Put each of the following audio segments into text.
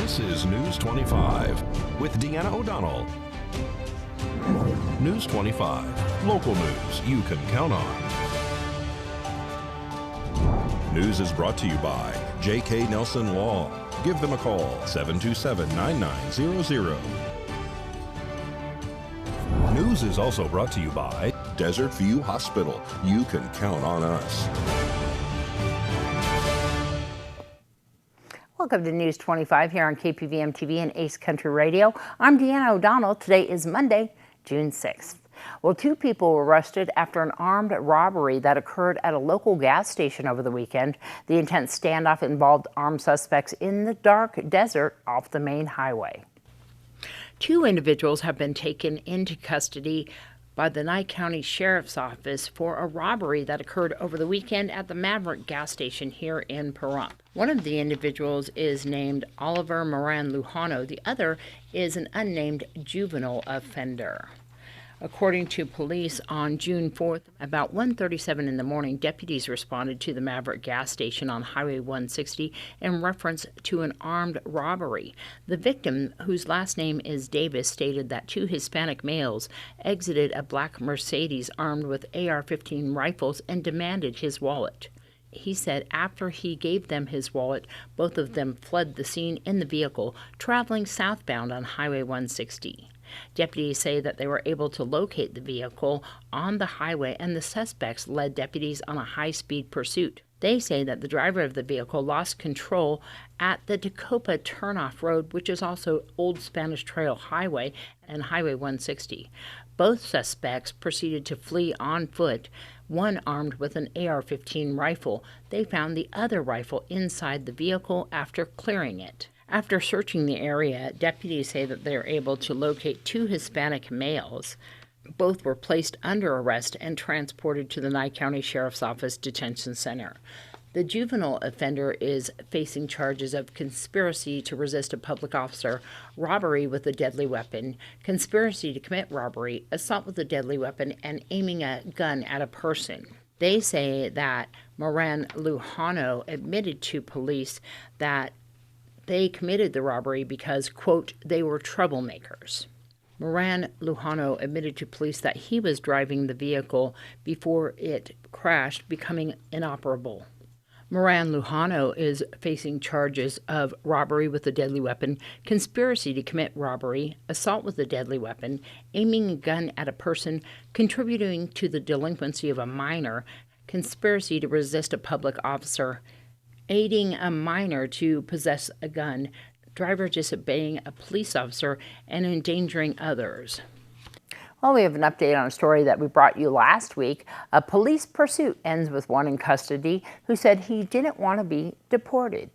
This is News 25 with Deanna O'Donnell. News 25, local news you can count on. News is brought to you by J.K. Nelson Law. Give them a call, 727-9900. News is also brought to you by Desert View Hospital. You can count on us. Welcome to News 25 here on KPVM TV and Ace Country Radio. I'm Deanna O'Donnell. Today is Monday, June 6th. Well, 2 people were arrested after an armed robbery that occurred at a local gas station over the weekend. The intense standoff involved armed suspects in the dark desert off the main highway. 2 individuals have been taken into custody by the Nye County Sheriff's Office for a robbery that occurred over the weekend at the Maverick gas station here in Pahrump. One of the individuals is named Oliver Moran Lujano. The other is an unnamed juvenile offender. According to police, on June 4th, about 1:37 in the morning, deputies responded to the Maverick gas station on Highway 160 in reference to an armed robbery. The victim, whose last name is Davis, stated that 2 Hispanic males exited a black Mercedes armed with AR-15 rifles and demanded his wallet. He said after he gave them his wallet, both of them fled the scene in the vehicle, traveling southbound on Highway 160. Deputies say that they were able to locate the vehicle on the highway, and the suspects led deputies on a high-speed pursuit. They say that the driver of the vehicle lost control at the Tacopa Turnoff Road, which is also Old Spanish Trail Highway and Highway 160. Both suspects proceeded to flee on foot, one armed with an AR-15 rifle. They found the other rifle inside the vehicle after clearing it. After searching the area, deputies say that they are able to locate 2 Hispanic males. Both were placed under arrest and transported to the Nye County Sheriff's Office Detention Center. The juvenile offender is facing charges of conspiracy to resist a public officer, robbery with a deadly weapon, conspiracy to commit robbery, assault with a deadly weapon, and aiming a gun at a person. They say that Moran Lujano admitted to police that they committed the robbery because, quote, they were troublemakers. Moran Lujano admitted to police that he was driving the vehicle before it crashed, becoming inoperable. Moran Lujano is facing charges of robbery with a deadly weapon, conspiracy to commit robbery, assault with a deadly weapon, aiming a gun at a person, contributing to the delinquency of a minor, conspiracy to resist a public officer, aiding a minor to possess a gun, driver disobeying a police officer, and endangering others. Well, we have an update on a story that we brought you last week. A police pursuit ends with one in custody who said he didn't want to be deported.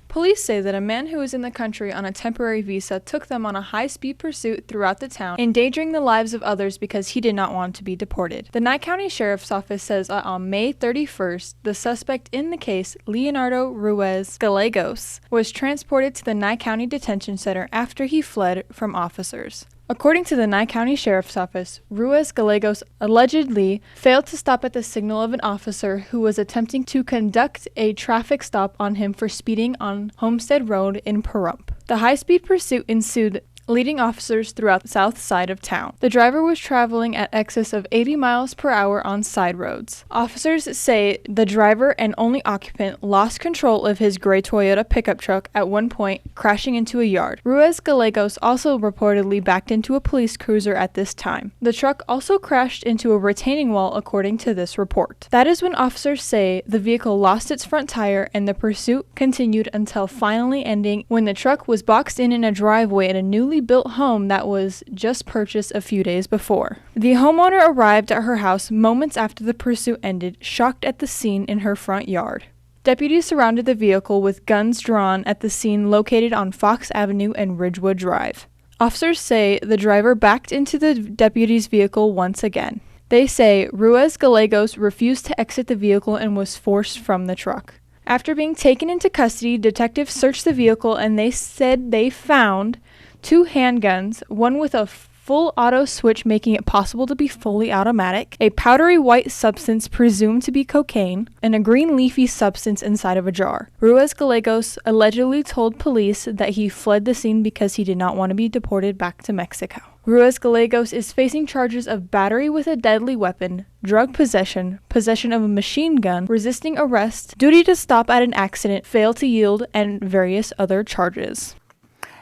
Police say that a man who was in the country on a temporary visa took them on a high-speed pursuit throughout the town, endangering the lives of others because he did not want to be deported. The Nye County Sheriff's Office says that on May 31st, the suspect in the case, Leonardo Ruiz Gallegos, was transported to the Nye County Detention Center after he fled from officers. According to the Nye County Sheriff's Office, Ruiz Gallegos allegedly failed to stop at the signal of an officer who was attempting to conduct a traffic stop on him for speeding on Homestead Road in Pahrump. The high-speed pursuit ensued, leading officers throughout the south side of town. The driver was traveling at excess of 80 miles per hour on side roads. Officers say the driver and only occupant lost control of his gray Toyota pickup truck at one point, crashing into a yard. Ruiz Gallegos also reportedly backed into a police cruiser at this time. The truck also crashed into a retaining wall, according to this report. That is when officers say the vehicle lost its front tire and the pursuit continued until finally ending when the truck was boxed in a driveway at a newly built home that was just purchased a few days before. The homeowner arrived at her house moments after the pursuit ended, shocked at the scene in her front yard. Deputies surrounded the vehicle with guns drawn at the scene located on Fox Avenue and Ridgewood Drive. Officers say the driver backed into the deputy's vehicle once again. They say Ruiz Gallegos refused to exit the vehicle and was forced from the truck. After being taken into custody, detectives searched the vehicle and they said they found 2 handguns, one with a full auto switch making it possible to be fully automatic, a powdery white substance presumed to be cocaine, and a green leafy substance inside of a jar. Ruiz Gallegos allegedly told police that he fled the scene because he did not want to be deported back to Mexico. Ruiz Gallegos is facing charges of battery with a deadly weapon, drug possession, possession of a machine gun, resisting arrest, duty to stop at an accident, fail to yield, and various other charges.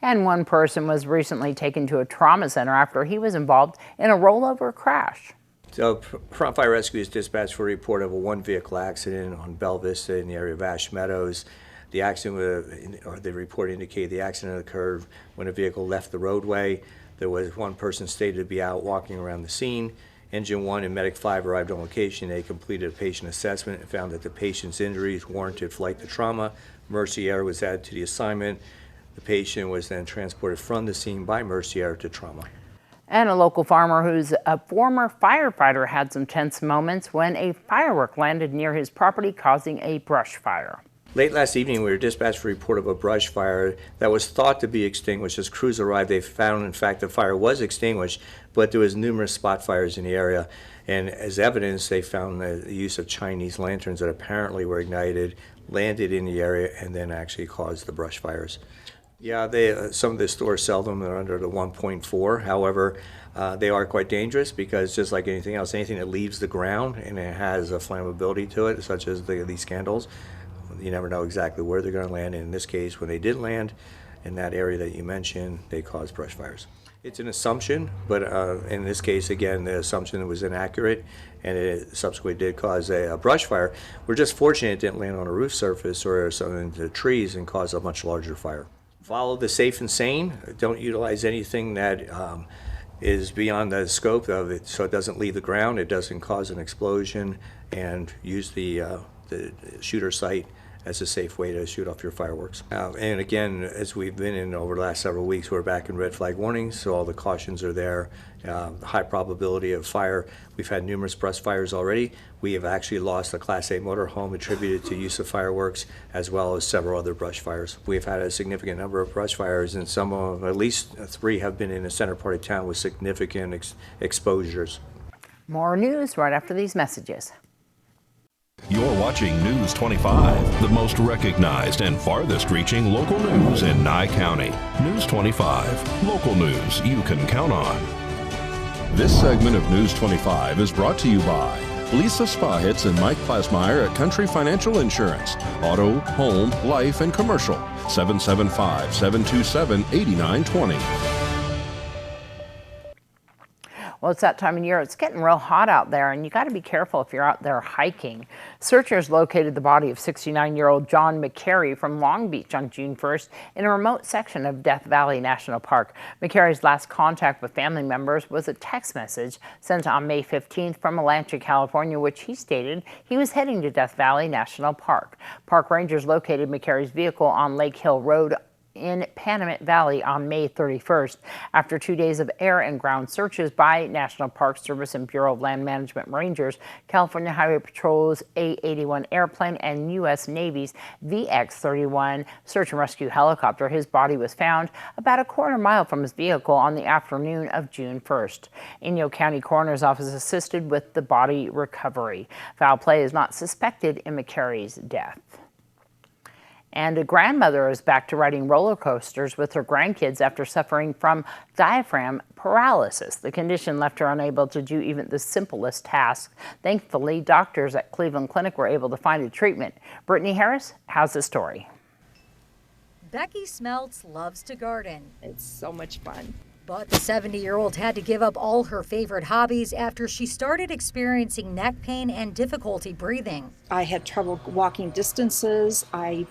And one person was recently taken to a trauma center after he was involved in a rollover crash. So Prompt Fire Rescue is dispatched for a report of a one-vehicle accident on Bell Vista in the area of Ash Meadows. The accident, or the report indicated the accident occurred when a vehicle left the roadway. There was one person stated to be out walking around the scene. Engine 1 and Medic 5 arrived on location. They completed a patient assessment and found that the patient's injuries warranted flight to trauma. Mercy Air was added to the assignment. The patient was then transported from the scene by Mercy Air to trauma. And a local farmer who's a former firefighter had some tense moments when a firework landed near his property, causing a brush fire. Late last evening, we were dispatched for a report of a brush fire that was thought to be extinguished. As crews arrived, they found, in fact, the fire was extinguished, but there was numerous spot fires in the area. And as evidence, they found the use of Chinese lanterns that apparently were ignited, landed in the area, and then actually caused the brush fires. Yeah, some of the stores sell them. They're under the 1.4. However, they are quite dangerous because just like anything else, anything that leaves the ground and it has a flammability to it, such as these candles, you never know exactly where they're going to land. And in this case, when they did land in that area that you mentioned, they caused brush fires. It's an assumption, but in this case, again, the assumption was inaccurate, and it subsequently did cause a brush fire. We're just fortunate it didn't land on a roof surface or something into the trees and cause a much larger fire. Follow the safe and sane. Don't utilize anything that is beyond the scope of it, so it doesn't leave the ground, it doesn't cause an explosion, and use the shooter site as a safe way to shoot off your fireworks. And again, as we've been in over the last several weeks, we're back in red flag warnings, so all the cautions are there. High probability of fire. We've had numerous brush fires already. We have actually lost a Class A motorhome attributed to use of fireworks, as well as several other brush fires. We've had a significant number of brush fires, and some of them, at least 3, have been in the center part of town with significant exposures. More news right after these messages. You're watching News 25, the most recognized and farthest reaching local news in Nye County. News 25, local news you can count on. This segment of News 25 is brought to you by Lisa Spahitz and Mike Plasmeyer at Country Financial Insurance. Auto, home, life, and commercial. 775-727-8920. Well, it's that time of year. It's getting real hot out there, and you got to be careful if you're out there hiking. Searchers located the body of 69-year-old John McCary from Long Beach on June 1st in a remote section of Death Valley National Park. McCary's last contact with family members was a text message sent on May 15th from Alantra, California, which he stated he was heading to Death Valley National Park. Park rangers located McCary's vehicle on Lake Hill Road in Panamint Valley on May 31st. After 2 days of air and ground searches by National Park Service and Bureau of Land Management Rangers, California Highway Patrol's A-81 airplane, and U.S. Navy's VX-31 search and rescue helicopter, his body was found about a quarter mile from his vehicle on the afternoon of June 1st. Inyo County Coroner's Office assisted with the body recovery. Foul play is not suspected in McCary's death. And a grandmother is back to riding roller coasters with her grandkids after suffering from diaphragm paralysis. The condition left her unable to do even the simplest tasks. Thankfully, doctors at Cleveland Clinic were able to find a treatment. Brittany Harris has the story. Becky Smeltz loves to garden. It's so much fun. But the 70-year-old had to give up all her favorite hobbies after she started experiencing neck pain and difficulty breathing. I had trouble walking distances. I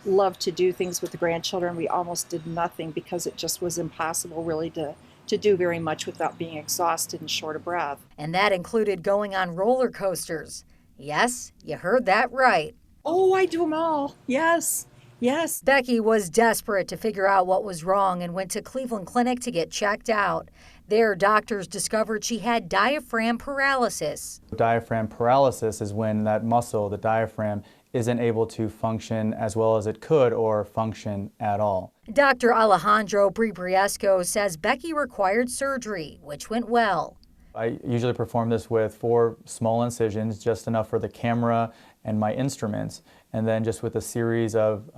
love to do things with the grandchildren. We almost did nothing because it just was impossible really to do very much without being exhausted and short of breath. And that included going on roller coasters. Yes, you heard that right. Oh, I do them all. Yes. Yes. Becky was desperate to figure out what was wrong and went to Cleveland Clinic to get checked out. There, doctors discovered she had diaphragm paralysis. Diaphragm paralysis is when that muscle, the diaphragm, isn't able to function as well as it could or function at all. Dr. Alejandro Bribriesco says Becky required surgery, which went well. I usually perform this with 4 small incisions, just enough for the camera and my instruments, and then just with a series of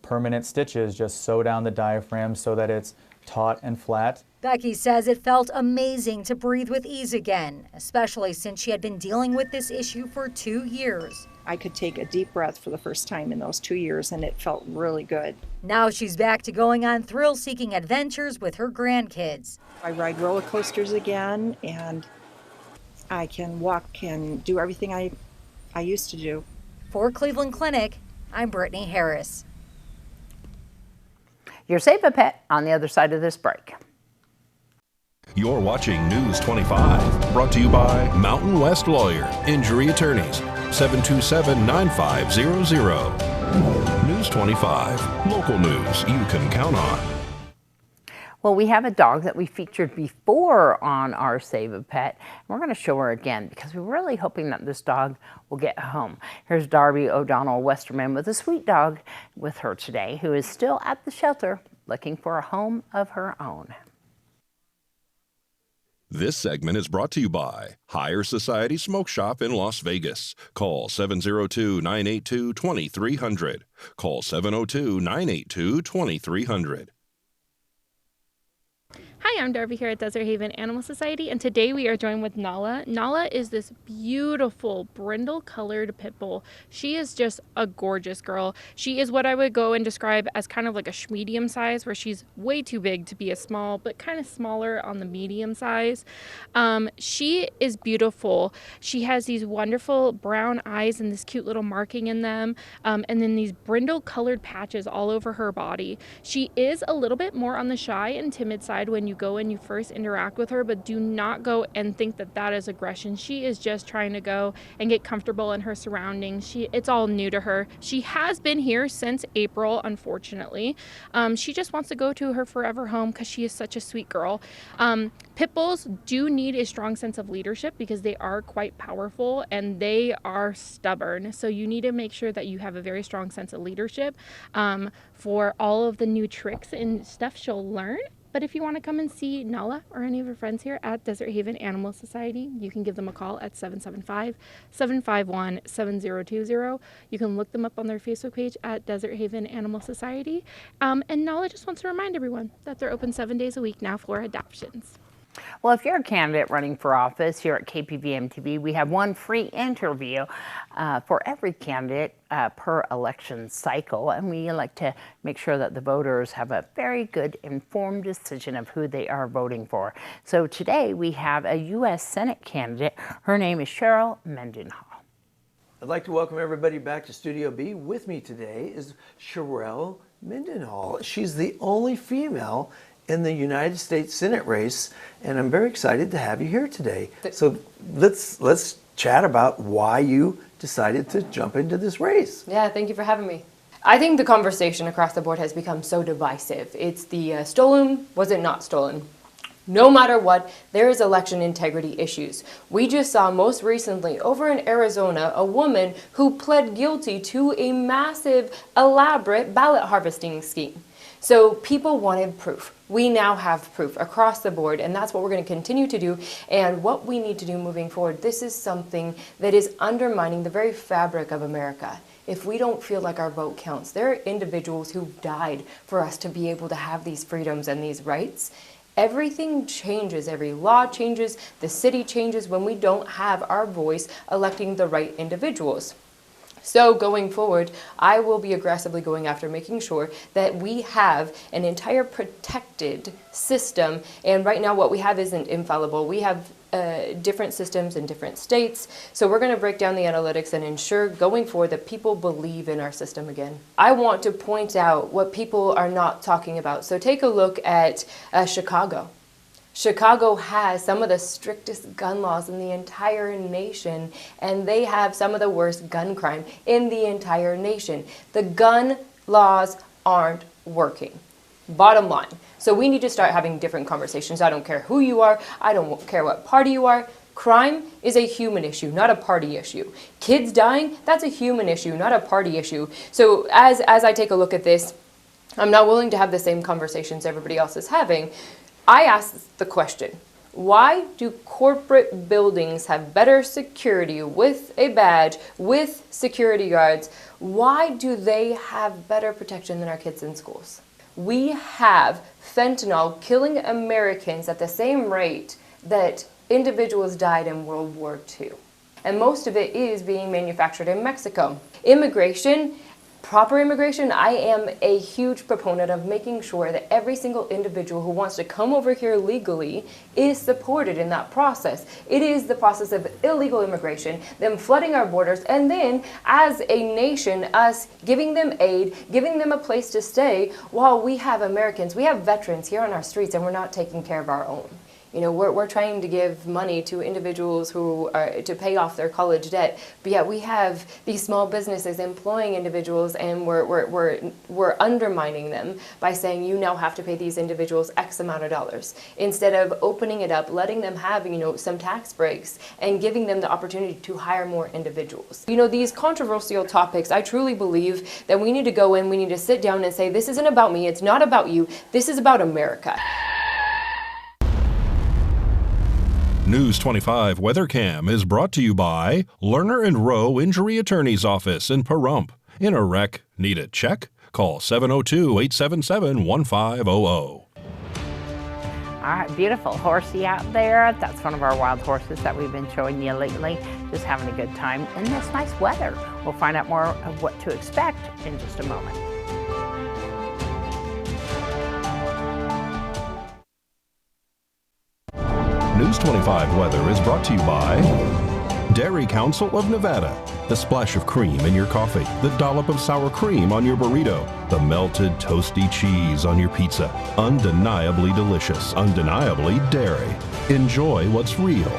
permanent stitches, just sew down the diaphragm so that it's taut and flat. Becky says it felt amazing to breathe with ease again, especially since she had been dealing with this issue for 2 years. I could take a deep breath for the first time in those 2 years, and it felt really good. Now she's back to going on thrill-seeking adventures with her grandkids. I ride roller coasters again, and I can walk and do everything I used to do. For Cleveland Clinic, I'm Brittany Harris. Your Save a Pet on the other side of this break. You're watching News 25, brought to you by Mountain West Lawyer, Injury Attorneys, 727-9500. News 25, local news you can count on. Well, we have a dog that we featured before on our Save a Pet. We're going to show her again because we're really hoping that this dog will get home. Here's Darby O'Donnell Westerman with a sweet dog with her today who is still at the shelter looking for a home of her own. This segment is brought to you by Higher Society Smoke Shop in Las Vegas. Call 702-982-2300. Call 702-982-2300. Hi, I'm Darby here at Desert Haven Animal Society, and today we are joined with Nala. Nala is this beautiful brindle-colored pit bull. She is just a gorgeous girl. She is what I would go and describe as kind of like a medium size, where she's way too big to be a small, but kind of smaller on the medium size. She is beautiful. She has these wonderful brown eyes and this cute little marking in them, and then these brindle-colored patches all over her body. She is a little bit more on the shy and timid side when you go and you first interact with her, but do not go and think that that is aggression. She is just trying to go and get comfortable in her surroundings. It's all new to her. She has been here since April, unfortunately. She just wants to go to her forever home because she is such a sweet girl. Pit bulls do need a strong sense of leadership because they are quite powerful and they are stubborn. So you need to make sure that you have a very strong sense of leadership for all of the new tricks and stuff she'll learn. But if you want to come and see Nala or any of her friends here at Desert Haven Animal Society, you can give them a call at 775-751-7020. You can look them up on their Facebook page at Desert Haven Animal Society. And Nala just wants to remind everyone that they're open 7 days a week now for adoptions. Well, if you're a candidate running for office here at KPVM TV, we have one free interview for every candidate per election cycle, and we like to make sure that the voters have a very good informed decision of who they are voting for. So today we have a U.S. Senate candidate. Her name is Cheryl Mendenhall. I'd like to welcome everybody back to Studio B. With me today is Cheryl Mendenhall. She's the only female in the United States Senate race, and I'm very excited to have you here today. So let's chat about why you decided to jump into this race. Yeah, thank you for having me. I think the conversation across the board has become so divisive. It's the stolen, was it not stolen? No matter what, there is election integrity issues. We just saw most recently over in Arizona a woman who pled guilty to a massive, elaborate ballot harvesting scheme. So people wanted proof. We now have proof across the board, and that's what we're going to continue to do. And what we need to do moving forward, this is something that is undermining the very fabric of America. If we don't feel like our vote counts, there are individuals who died for us to be able to have these freedoms and these rights. Everything changes, every law changes, the city changes when we don't have our voice electing the right individuals. So going forward, I will be aggressively going after making sure that we have an entire protected system. And right now what we have isn't infallible. We have different systems in different states. So we're going to break down the analytics and ensure going forward that people believe in our system again. I want to point out what people are not talking about. So take a look at Chicago. Chicago has some of the strictest gun laws in the entire nation, and they have some of the worst gun crime in the entire nation. The gun laws aren't working. Bottom line. So we need to start having different conversations. I don't care who you are. I don't care what party you are. Crime is a human issue, not a party issue. Kids dying, that's a human issue, not a party issue. So as I take a look at this, I'm not willing to have the same conversations everybody else is having. I ask the question, why do corporate buildings have better security with a badge, with security guards? Why do they have better protection than our kids in schools? We have fentanyl killing Americans at the same rate that individuals died in World War II. And most of it is being manufactured in Mexico. Immigration, proper immigration, I am a huge proponent of making sure that every single individual who wants to come over here legally is supported in that process. It is the process of illegal immigration, them flooding our borders, and then as a nation, us giving them aid, giving them a place to stay, while we have Americans, we have veterans here on our streets, and we're not taking care of our own. You know, we're trying to give money to individuals who are to pay off their college debt, but yet we have these small businesses employing individuals, and we're undermining them by saying you now have to pay these individuals X amount of dollars, instead of opening it up, letting them have, you know, some tax breaks and giving them the opportunity to hire more individuals. You know, these controversial topics, I truly believe that we need to go in, we need to sit down and say, this isn't about me, it's not about you, this is about America. News 25 Weather Cam is brought to you by Lerner and Rowe Injury Attorney's Office in Pahrump. In a wreck, need a check? Call 702-877-1500. All right, beautiful horsey out there. That's one of our wild horses that we've been showing you lately. Just having a good time in this nice weather. We'll find out more of what to expect in just a moment. News 25 weather is brought to you by Dairy Council of Nevada. The splash of cream in your coffee, the dollop of sour cream on your burrito, the melted toasty cheese on your pizza. Undeniably delicious, undeniably dairy. Enjoy what's real.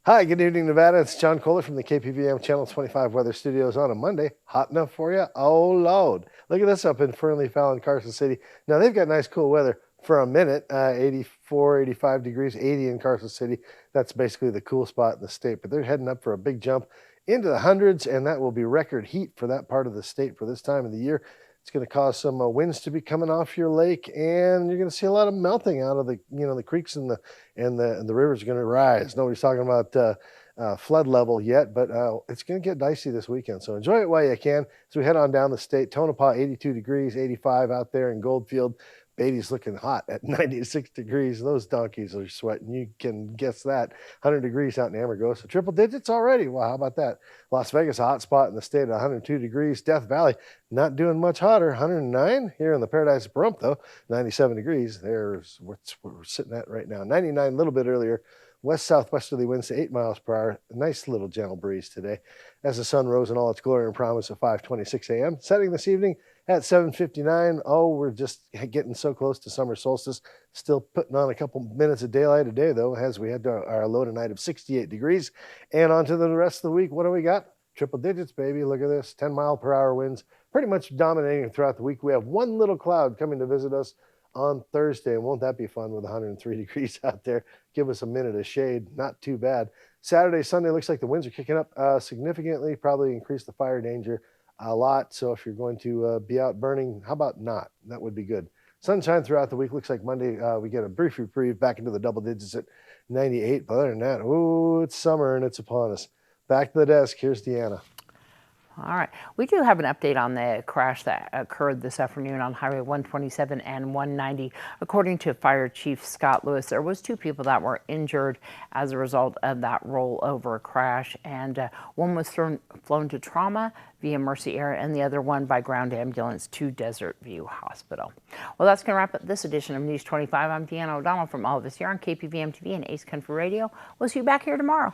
Hi, good evening, Nevada. It's John Kohler from the KPVM Channel 25 Weather Studios on a Monday. Hot enough for you? Oh, Lord. Look at this up in Fernley, Fallon, Carson City. Now, they've got nice, cool weather for a minute, 84, 85 degrees, 80 in Carson City. That's basically the cool spot in the state, but they're heading up for a big jump into the hundreds, and that will be record heat for that part of the state for this time of the year. It's going to cause some winds to be coming off your lake, and you're going to see a lot of melting out of the, you know, the creeks and the rivers are going to rise. Nobody's talking about flood level yet, but it's going to get dicey this weekend. So enjoy it while you can. As we head on down the state, Tonopah 82 degrees, 85 out there in Goldfield. Beatty's looking hot at 96 degrees. Those donkeys are sweating. You can guess that. 100 degrees out in Amargosa. Triple digits already. Well, how about that? Las Vegas, a hot spot in the state at 102 degrees. Death Valley, not doing much hotter. 109 here in the Paradise of Pahrump, though. 97 degrees. There's what we're sitting at right now. 99 a little bit earlier. West-southwesterly winds to 8 miles per hour. Nice little gentle breeze today as the sun rose in all its glory and promise at 5:26 a.m. Setting this evening at 7:59. Oh, we're just getting so close to summer solstice. Still putting on a couple minutes of daylight a day, though, as we head to our low tonight of 68 degrees. And on to the rest of the week. What do we got? Triple digits, baby. Look at this. 10-mile-per-hour winds pretty much dominating throughout the week. We have one little cloud coming to visit us on Thursday. And won't that be fun with 103 degrees out there? Give us a minute of shade. Not too bad. Saturday, Sunday, looks like the winds are kicking up significantly. Probably increase the fire danger a lot. So if you're going to be out burning, how about not? That would be good. Sunshine throughout the week. Looks like Monday we get a brief reprieve back into the double digits at 98. But other than that, oh, it's summer and it's upon us. Back to the desk. Here's Deanna. All right. We do have an update on the crash that occurred this afternoon on Highway 127 and 190. According to Fire Chief Scott Lewis, there was 2 people that were injured as a result of that rollover crash, and one was flown to trauma via Mercy Air and the other one by ground ambulance to Desert View Hospital. Well, that's going to wrap up this edition of News 25. I'm Deanna O'Donnell from all of us here on KPVM TV and Ace Country Radio. We'll see you back here tomorrow.